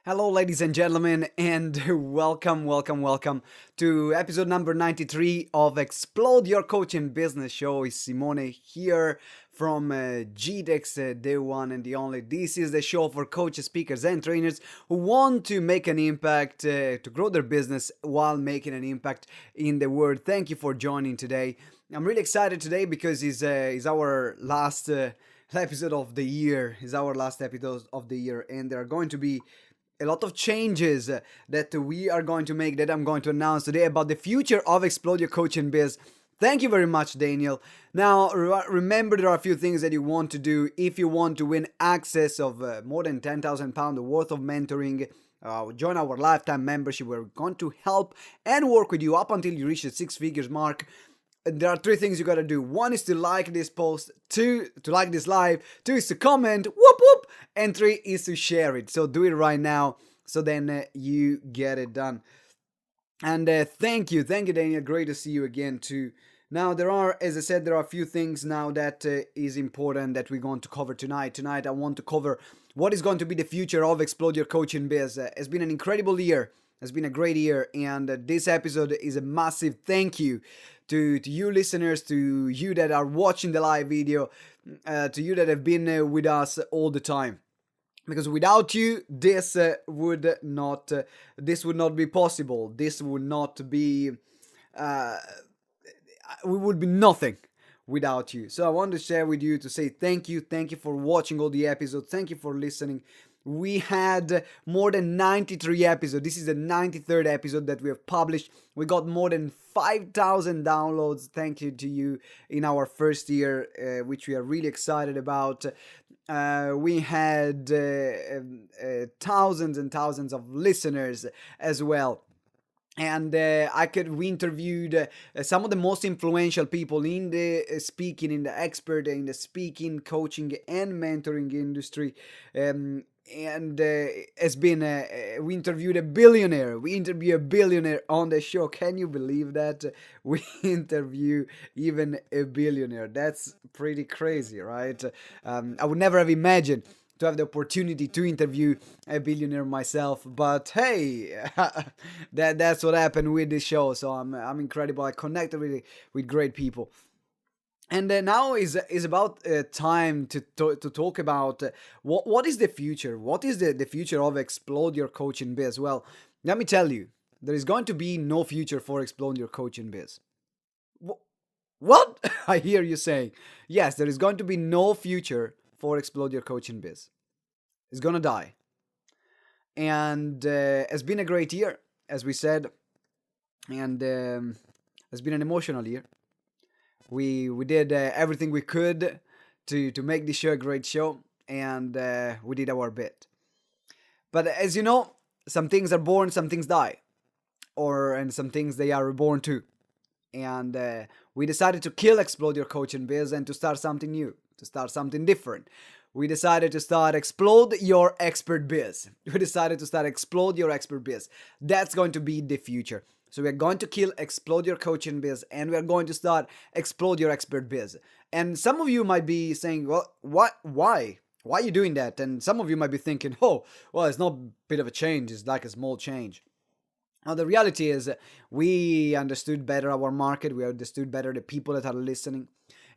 Hello, ladies and gentlemen, and welcome to episode number 93 of Explode Your Coaching Business Show. It's Simone here from GDEX, the one and the only. This is the show for coaches, speakers, and trainers who want to make an impact, to grow their business while making an impact in the world. Thank you for joining today. I'm really excited today because it's our last episode of the year. Is our last episode of the year, and there are going to be a lot of changes that we are going to make that I'm going to announce today about the future of Explode Your Coaching Biz. Thank you very much, Daniel. Now, remember there are a few things that you want to do if you want to win access of more than £10,000 worth of mentoring. Join our lifetime membership. We're going to help and work with you up until you reach the six figures mark. There are three things you gotta do. One is to like this post, two, to like this live, two is to comment, whoop whoop, and three is to share it. So do it right now, so then you get it done. And thank you, Daniel. Great to see you again too. Now there are, as I said, there are a few things now that is important that we're going to cover tonight. Tonight I want to cover what is going to be the future of Explode Your Coaching Biz. It's been an incredible year. It's been a great year, and this episode is a massive thank you to you listeners, to you that are watching the live video, to you that have been with us all the time. Because without you, this would not be possible. This would not be. We would be nothing without you. So I want to share with you to say thank you for watching all the episodes, thank you for listening. We had more than 93 episodes. This is the 93rd episode that we have published. We got more than 5,000 downloads. Thank you to you in our first year, which we are really excited about. We had thousands and thousands of listeners as well. And we interviewed some of the most influential people in the speaking, in the expert, in the speaking, coaching, and mentoring industry. And it's been we interviewed a billionaire. We interviewed a billionaire on the show. Can you believe that? We interview even a billionaire. That's pretty crazy, right? I would never have imagined to have the opportunity to interview a billionaire myself, but hey, that's what happened with this show. So I'm incredible. I connected with great people. And now is about time to talk about what is the future. What is the future of Explode Your Coaching Biz? Well, let me tell you, there is going to be no future for Explode Your Coaching Biz. What? I hear you saying. Yes, there is going to be no future for Explode Your Coaching Biz. It's gonna die. And it's been a great year, as we said, and it's been an emotional year. We did everything we could to make this show a great show, and we did our bit. But as you know, some things are born, some things die, and some things they are reborn too. And we decided to kill Explode Your Coaching Biz and to start something new, to start something different. We decided to start Explode Your Expert Biz. We decided to start Explode Your Expert Biz. That's going to be the future. So we're going to kill Explode Your Coaching Biz, and we're going to start Explode Your Expert Biz. And some of you might be saying, well, what? Why? Why are you doing that? And some of you might be thinking, oh, well, it's not a bit of a change. It's like a small change. Now, the reality is we understood better our market. We understood better the people that are listening.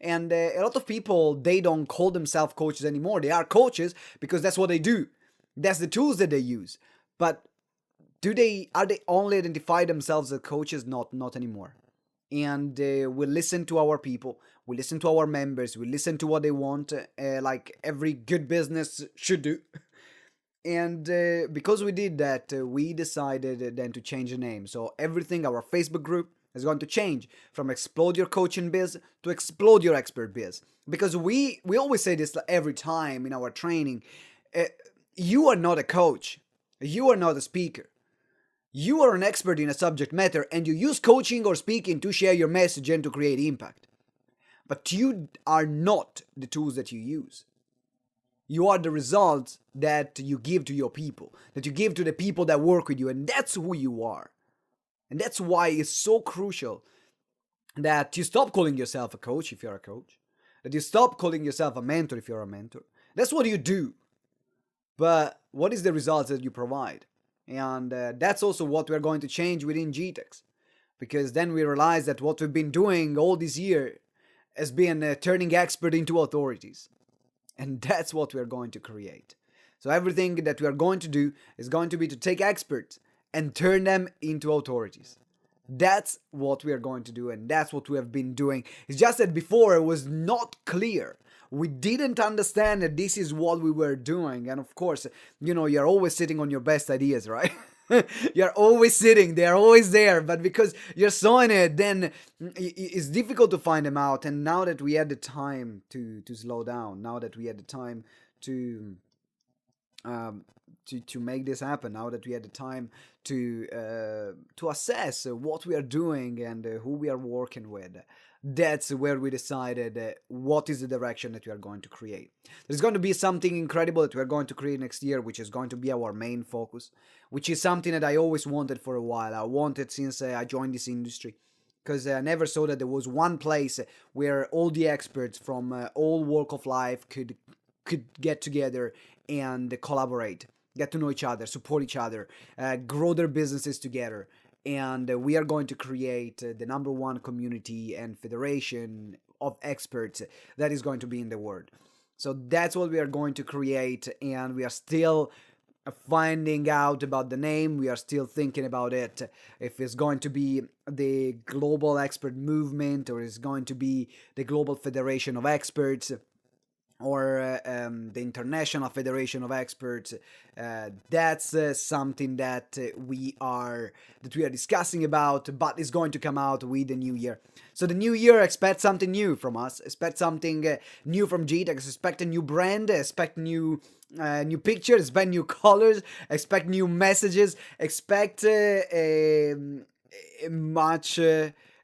And a lot of people, they don't call themselves coaches anymore. They are coaches because that's what they do. That's the tools that they use. But are they only identify themselves as coaches? Not anymore. And we listen to our people. We listen to our members. We listen to what they want, like every good business should do. And because we did that, we decided then to change the name. So everything, our Facebook group, is going to change from Explode Your Coaching Biz to Explode Your Expert Biz. Because we always say this every time in our training. You are not a coach. You are not a speaker. You are an expert in a subject matter, and you use coaching or speaking to share your message and to create impact. But you are not the tools that you use. You are the results that you give to your people, that you give to the people that work with you, and that's who you are. And that's why it's so crucial that you stop calling yourself a coach if you're a coach, that you stop calling yourself a mentor if you're a mentor. That's what you do. but what is the results that you provide? And that's also what we're going to change within GTEx, because then we realize that what we've been doing all this year has been turning expert into authorities, and that's what we're going to create. So everything that we are going to do is going to be to take experts and turn them into authorities. That's what we are going to do, and that's what we have been doing. It's just that before it was not clear. We didn't understand that this is what we were doing. And of course, you're always sitting on your best ideas, right? You're always sitting, they're always there. But because you're so in it, then it's difficult to find them out. And now that we had the time to slow down, now that we had the time to um, to make this happen. Now that we had the time to assess what we are doing and who we are working with, that's where we decided what is the direction that we are going to create. There's going to be something incredible that we are going to create next year, which is going to be our main focus, which is something that I always wanted for a while. I wanted since I joined this industry, because I never saw that there was one place where all the experts from all walk of life could get together and collaborate, get to know each other, support each other, grow their businesses together. And we are going to create the number one community and federation of experts that is going to be in the world. So that's what we are going to create, and we are still finding out about the name. We are still thinking about it, if it's going to be the Global Expert Movement, or it's going to be the Global Federation of Experts, or the International Federation of Experts. That's something that we are discussing about, but is going to come out with the new year. So the new year, expect something new from us. Expect something new from GTEx. Expect a new brand. Expect new pictures. Expect new colors. Expect new messages. Expect much.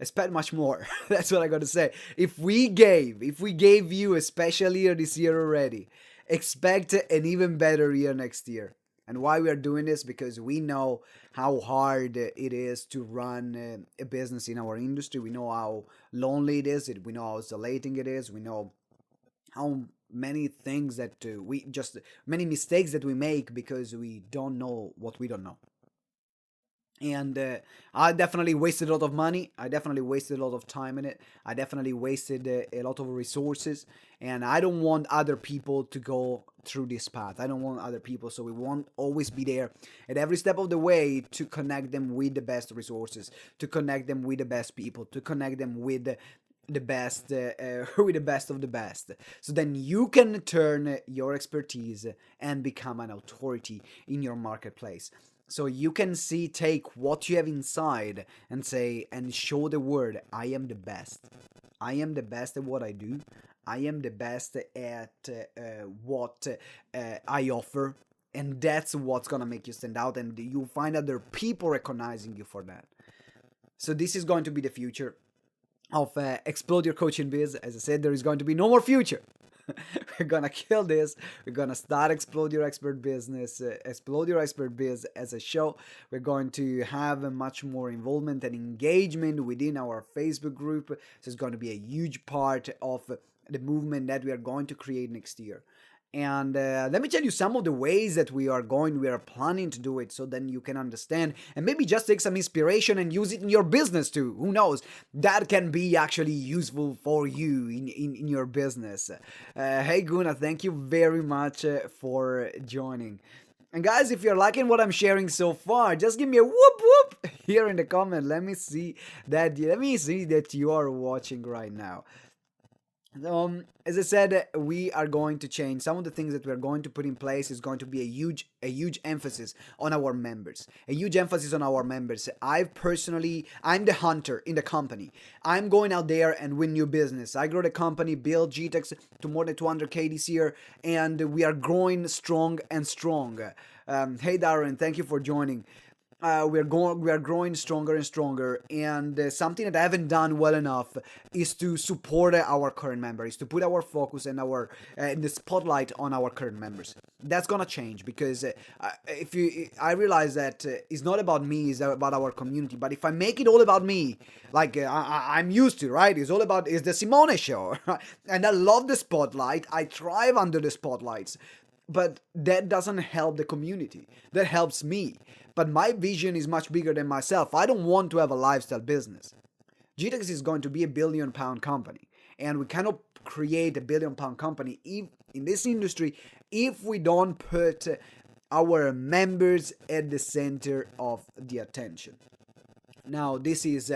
Expect much more. That's what I gotta say. If we gave you a special year this year already, expect an even better year next year. And why we are doing this? Because we know how hard it is to run a business in our industry. We know how lonely it is. We know how isolating it is. We know how many things that many mistakes that we make because we don't know what we don't know. And I definitely wasted a lot of money. I definitely wasted a lot of time in it. I definitely wasted a lot of resources. And I don't want other people to go through this path. I don't want other people. So we won't always be there at every step of the way to connect them with the best resources, to connect them with the best people, to connect them with the best, with the best of the best. So then you can turn your expertise and become an authority in your marketplace. So you can take what you have inside and say, and show the world, I am the best. I am the best at what I do. I am the best at what I offer. And that's what's going to make you stand out. And you'll find other people recognizing you for that. So this is going to be the future of Explode Your Coaching Biz. As I said, there is going to be no more future. We're gonna kill this. We're gonna start Explode Your Expert Business, Explode Your Expert Biz as a show. We're going to have a much more involvement and engagement within our Facebook group. So it's going to be a huge part of the movement that we are going to create next year. And let me tell you some of the ways that we are planning to do it, so then you can understand and maybe just take some inspiration and use it in your business too. Who knows? That can be actually useful for you in your business. Hey Guna, thank you very much for joining. And guys, if you're liking what I'm sharing so far, just give me a whoop whoop here in the comment. Let me see that you are watching right now. As I said, we are going to change. Some of the things that we're going to put in place is going to be a huge emphasis on our members. A huge emphasis on our members. I'm the hunter in the company. I'm going out there and win new business. I grow the company, build GTEx to more than 200K this year, and we are growing strong and strong. Hey Darren, thank you for joining. We are growing stronger and stronger, and something that I haven't done well enough is to support our current members, to put our focus and our in the spotlight on our current members. That's gonna change, because I realize that it's not about me, it's about our community. But if I make it all about me, like I'm used to, right? It's the Simone show, and I love the spotlight. I thrive under the spotlights. but that doesn't help the community. That helps me. But my vision is much bigger than myself. I don't want to have a lifestyle business. GTEx is going to be a £1 billion company, and we cannot create a £1 billion company if, in this industry, if we don't put our members at the center of the attention. Now, this is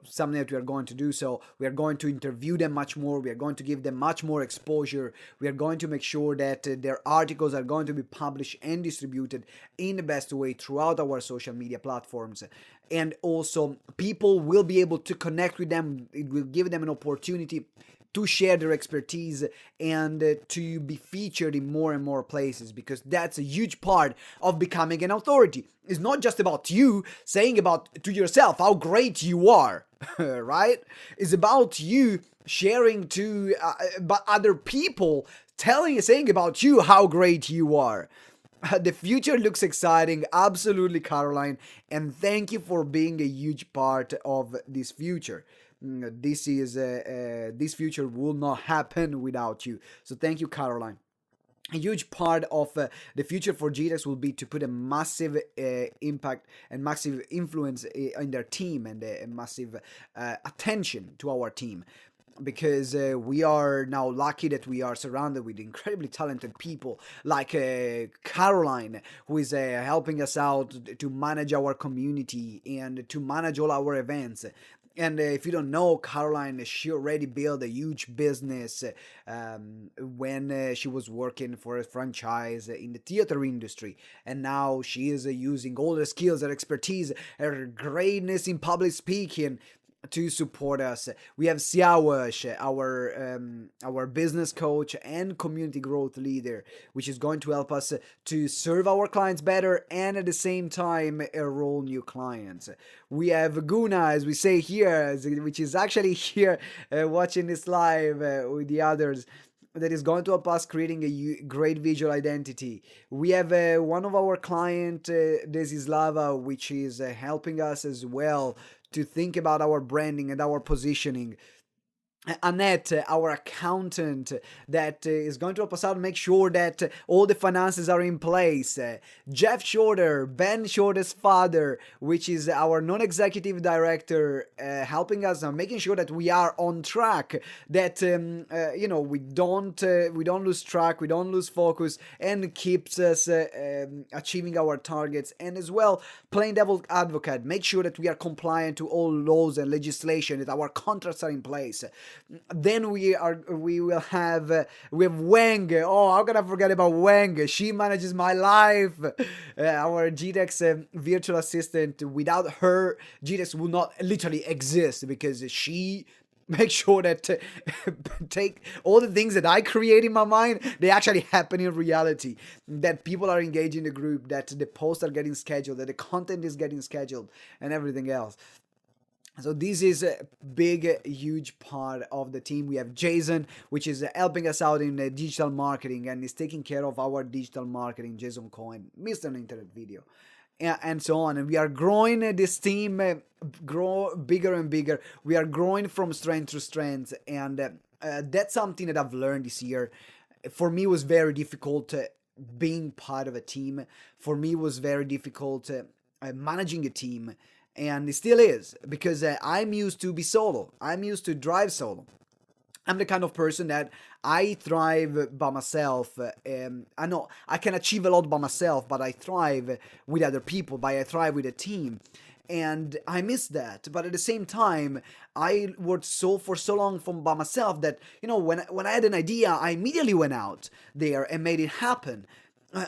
something that we are going to do. So, we are going to interview them much more. We are going to give them much more exposure. We are going to make sure that their articles are going to be published and distributed in the best way throughout our social media platforms. And also, people will be able to connect with them. It will give them an opportunity to share their expertise and to be featured in more and more places, because that's a huge part of becoming an authority. It's not just about you saying about to yourself how great you are, right? It's about you sharing to other people, saying about you how great you are. The future looks exciting, absolutely, Caroline, and thank you for being a huge part of this future. This future will not happen without you. So thank you, Caroline. A huge part of the future for GTEx will be to put a massive impact and massive influence in their team, and a massive attention to our team, because we are now lucky that we are surrounded with incredibly talented people like Caroline, who is helping us out to manage our community and to manage all our events. And if you don't know, Caroline, she already built a huge business when she was working for a franchise in the theater industry. And now she is using all the skills, her expertise, her greatness in public speaking to support us. We have Siawash, our business coach and community growth leader, which is going to help us to serve our clients better and at the same time enroll new clients. We have Guna, as we say here, which is actually here watching this live with the others, that is going to help us creating a great visual identity. We have one of our client, Desislava, which is helping us as well to think about our branding and our positioning. Annette, our accountant, that is going to help us out and make sure that all the finances are in place. Jeff Shorter, Ben Shorter's father, which is our non-executive director, helping us making sure that we are on track, that we don't lose track, we don't lose focus, and keeps us achieving our targets. And as well, playing devil advocate, make sure that we are compliant to all laws and legislation, that our contracts are in place. Then we have Wang. Oh, how can I forget about Wang? She manages my life. Our GTEx virtual assistant. Without her, GTEx will not literally exist, because she make sure that take all the things that I create in my mind, they actually happen in reality, that people are engaged in the group, that the posts are getting scheduled, that the content is getting scheduled, and everything else. So this is a big, huge part of the team. We have Jason, which is helping us out in digital marketing and is taking care of our digital marketing. Jason Cohen, Mr. Internet Video, and so on. And we are growing this team, grow bigger and bigger. We are growing from strength to strength, and that's something that I've learned this year. For me, it was very difficult being part of a team. For me, it was very difficult managing a team. And it still is, because I'm used to be solo. I'm used to drive solo. I'm the kind of person that I thrive by myself. I know I can achieve a lot by myself, but I thrive with other people. But I thrive with a team, and I miss that. But at the same time, I worked for so long by myself that when I had an idea, I immediately went out there and made it happen.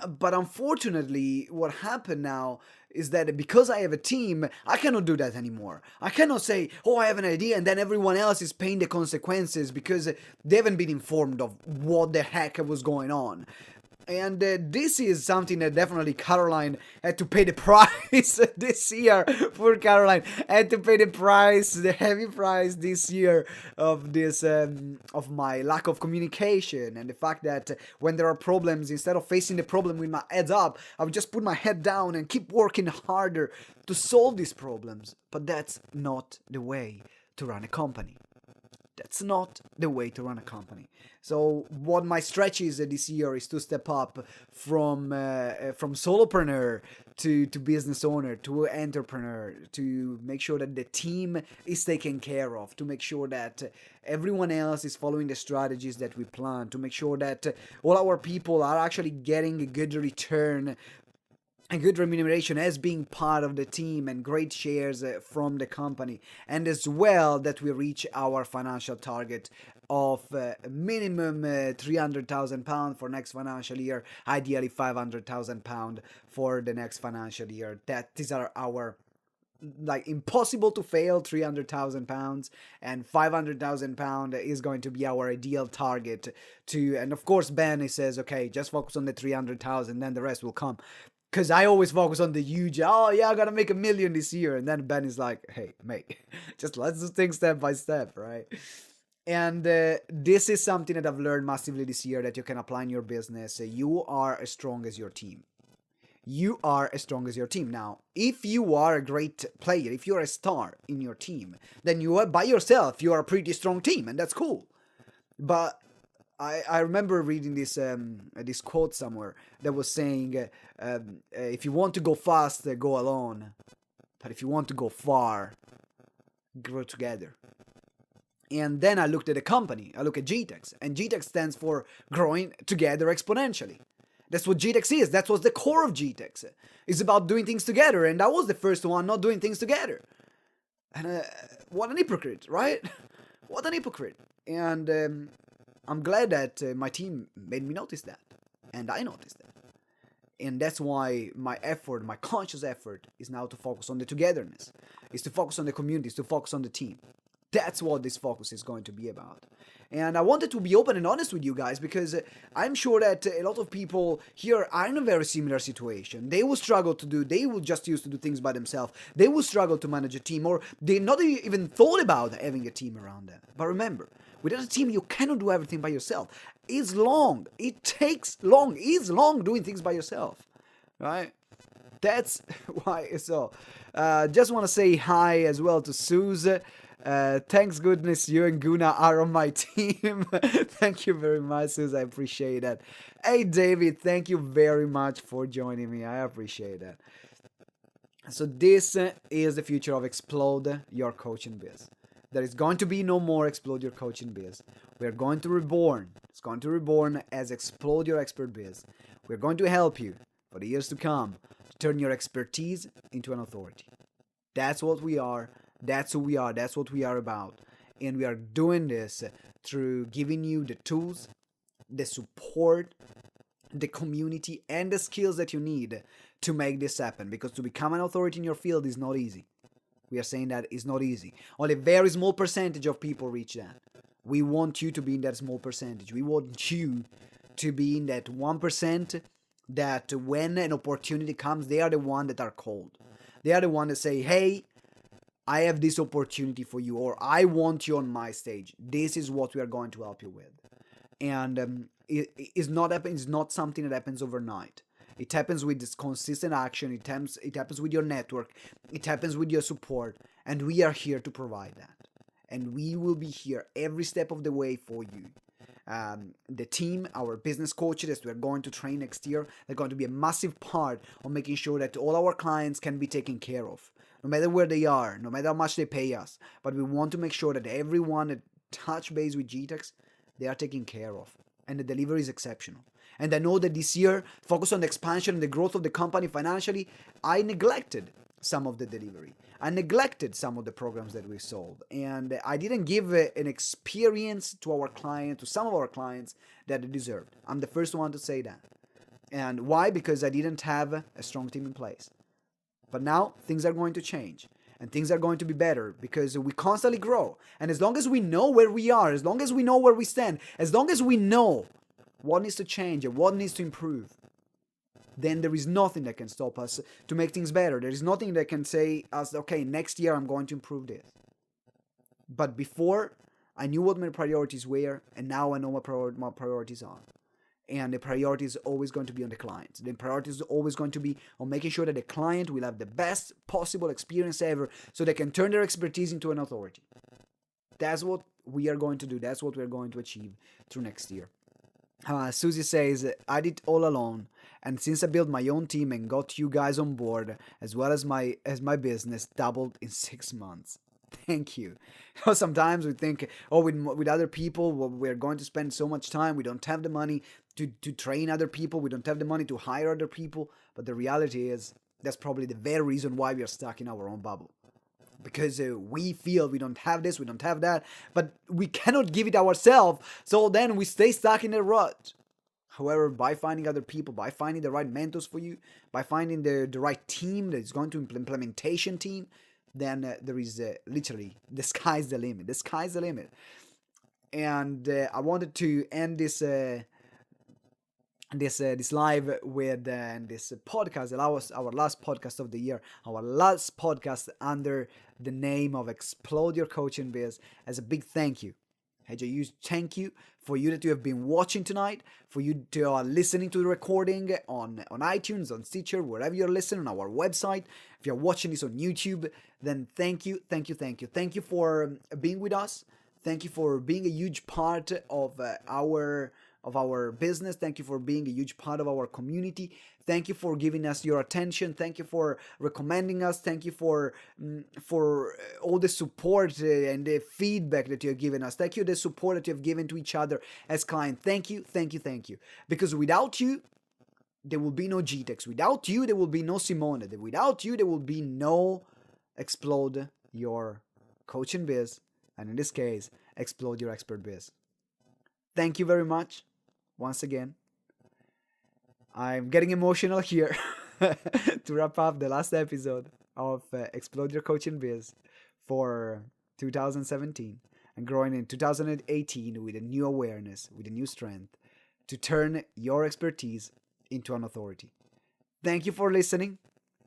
But unfortunately, what happened now is that because I have a team, I cannot do that anymore. I cannot say, oh, I have an idea, and then everyone else is paying the consequences because they haven't been informed of what the heck was going on. And this is something that definitely Caroline had to pay the price this year. Poor Caroline had to pay the heavy price this year of this, of my lack of communication, and the fact that when there are problems, instead of facing the problem with my head up, I would just put my head down and keep working harder to solve these problems. But that's not the way to run a company. That's not the way to run a company. So what my stretch is this year is to step up from solopreneur to business owner to entrepreneur, to make sure that the team is taken care of, to make sure that everyone else is following the strategies that we plan, to make sure that all our people are actually getting a good return, a good remuneration as being part of the team and great shares from the company, and as well that we reach our financial target of minimum £300,000 for next financial year, ideally £500,000 for the next financial year. That these are our like impossible to fail £300,000, and £500,000 is going to be our ideal target to. And of course Ben he says, okay, just focus on the 300,000, then the rest will come. Because I always focus on the huge, oh yeah, I gotta make 1 million this year. And then Ben is like, hey, mate, just let's do things step by step, right? And this is something that I've learned massively this year that you can apply in your business. You are as strong as your team. You are as strong as your team. Now, if you are a great player, if you're a star in your team, then you are by yourself, you are a pretty strong team, and that's cool. But I remember reading this quote somewhere that was saying, if you want to go fast, go alone. But if you want to go far, grow together. And then I looked at the company. I look at GTEx. And GTEx stands for Growing Together Exponentially. That's what GTEx is. That was the core of GTEx. It's about doing things together. And I was the first one not doing things together. And what an hypocrite, right? What an hypocrite. And I'm glad that my team made me notice that. And I noticed that. And that's why my effort, my conscious effort, is now to focus on the togetherness. Is to focus on the community, is to focus on the team. That's what this focus is going to be about. And I wanted to be open and honest with you guys because I'm sure that a lot of people here are in a very similar situation. They will struggle they will just used to do things by themselves. They will struggle to manage a team, or they not even thought about having a team around them. But remember, without a team, you cannot do everything by yourself. It's long. It takes long. It's long doing things by yourself, right? That's why. So, just want to say hi as well to Suze. Thanks goodness you and Guna are on my team. Thank you very much, Suze. I appreciate that. Hey, David, thank you very much for joining me. I appreciate that. So this is the future of Explode Your Coaching Biz. There is going to be no more Explode Your Coaching Biz. We're going to reborn. It's going to reborn as Explode Your Expert Biz. We're going to help you for the years to come to turn your expertise into an authority. That's what we are. That's who we are. That's what we are about. And we are doing this through giving you the tools, the support, the community, and the skills that you need to make this happen. Because to become an authority in your field is not easy. We are saying that it's not easy. Only a very small percentage of people reach that. We want you to be in that small percentage. We want you to be in that 1% that when an opportunity comes, they are the one that are called. They are the one that say, hey, I have this opportunity for you, or I want you on my stage. This is what we are going to help you with. And it's not something that happens overnight. It happens with this consistent action. It happens with your network. It happens with your support. And we are here to provide that. And we will be here every step of the way for you. The team, our business coaches that we're going to train next year, they're going to be a massive part of making sure that all our clients can be taken care of. No matter where they are, no matter how much they pay us. But we want to make sure that everyone that touch base with GTEx, they are taken care of. And the delivery is exceptional. And I know that this year, focus on the expansion and the growth of the company financially, I neglected some of the delivery. I neglected some of the programs that we sold. And I didn't give an experience to our client, to some of our clients that they deserved. I'm the first one to say that. And why? Because I didn't have a strong team in place. But now things are going to change and things are going to be better because we constantly grow. And as long as we know where we are, as long as we know where we stand, as long as we know what needs to change and what needs to improve, then there is nothing that can stop us to make things better. There is nothing that can say us, okay, next year I'm going to improve this. But before, I knew what my priorities were, and now I know what my priorities are. And the priority is always going to be on the client. The priority is always going to be on making sure that the client will have the best possible experience ever so they can turn their expertise into an authority. That's what we are going to do. That's what we're going to achieve through next year. Susie says, I did all alone, and since I built my own team and got you guys on board, as well as my business doubled in 6 months. Thank you. Sometimes we think, oh, with other people, well, we're going to spend so much time. We don't have the money to train other people. We don't have the money to hire other people. But the reality is, that's probably the very reason why we are stuck in our own bubble. Because we feel we don't have this, we don't have that, but we cannot give it ourselves. So then we stay stuck in a rut. However, by finding other people, by finding the right mentors for you, by finding the right team that is going to implementation team, then there is literally the sky's the limit. The sky's the limit. And I wanted to end this live with this podcast. That was our last podcast of the year, our last podcast under the name of Explode Your Coaching Biz, as a big thank you. Thank you for you that you have been watching tonight, for you to are listening to the recording on iTunes, on Stitcher, wherever you're listening, on our website. If you're watching this on YouTube, then thank you. Thank you for being with us. Thank you for being a huge part of our business. Thank you for being a huge part of our community. Thank you for giving us your attention. Thank you for recommending us. Thank you for all the support and the feedback that you have given us. Thank you the support that you have given to each other as clients. Thank you. Because without you, there will be no GTEx. Without you, there will be no Simone. Without you, there will be no Explode Your Coaching Biz. And in this case, Explode Your Expert Biz. Thank you very much. Once again, I'm getting emotional here to wrap up the last episode of Explode Your Coaching Biz for 2017 and growing in 2018 with a new awareness, with a new strength to turn your expertise into an authority. Thank you for listening,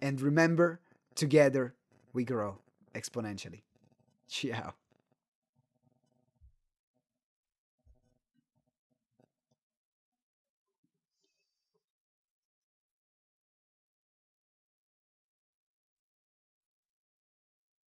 and remember, together we grow exponentially. Ciao.